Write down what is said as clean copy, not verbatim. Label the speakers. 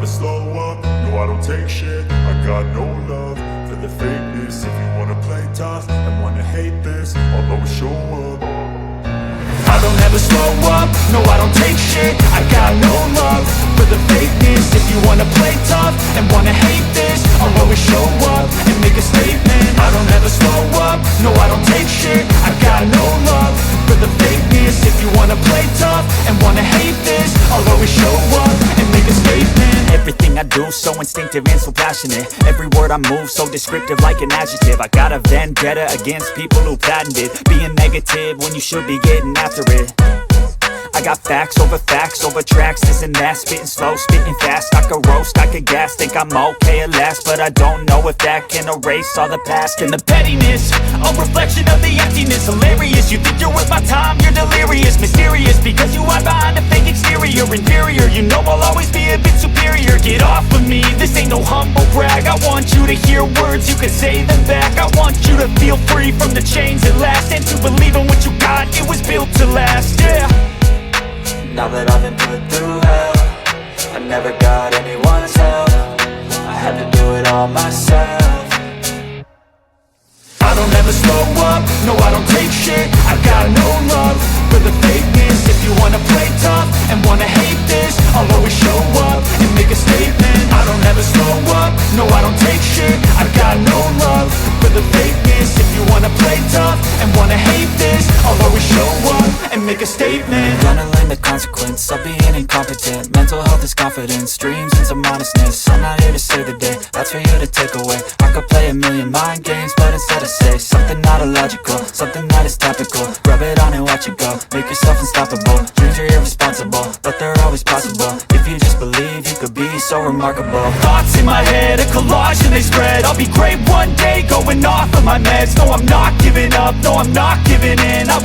Speaker 1: never slow up, no I don't take shit. I got no love for the fakeness. If you wanna play tough and wanna hate this, I'll always show up.
Speaker 2: I don't ever slow up, no I don't take shit. I got no love for the fakeness. If you wanna play tough and wanna hate this, I'll always show up and make a statement. I don't ever slow up, no I don't take shit. I got no love for the fakeness. If you wanna play tough and wanna hate this, I'll always show up and make a statement. Everything I do so instinctive and so passionate. Every word I move so descriptive like an adjective. I got a vendetta against people who patented being negative when you should be getting after it. I got facts over tracks, this and that. Spitting slow, spitting fast. I could roast, I could gas. Think I'm okay at last, but I don't know if that can erase all the past. And the pettiness, a reflection of the emptiness. Hilarious, you think you're worth my time, you're delirious. Mysterious, because you hide behind a fake exterior. Inferior, you know I'll always be a bit superior. Get off of me, this ain't no humble brag. I want you to hear words, you can say them back. I want you to feel free from the chains at last, and to believe in what you got, it was built to last, yeah.
Speaker 3: Now that I've been put through hell, I never got anyone's help. I had to do it all myself.
Speaker 2: I don't ever slow up, no I don't take shit. I got no love for the fakeness. If you wanna play tough and wanna hate this, I'll always show up and make a statement. I don't ever slow up, no I don't take shit. I got no love for the fakeness. If you wanna play tough and wanna hate this, I'll always show up and make a statement.
Speaker 3: Gonna learn the consequence of being incompetent. Mental health is confidence, dreams and some honestness. I'm not here to save the day, that's for you to take away. I could play a million mind games, but instead I say something not illogical, something that is topical. Rub it on and watch it go, make yourself unstoppable. Dreams are irresponsible, but they're always possible. If you just believe, you could be so remarkable.
Speaker 2: Thoughts in my head, a collage and they spread. I'll be great one day, going off of my meds. No, I'm not giving up, no, I'm not giving in. I will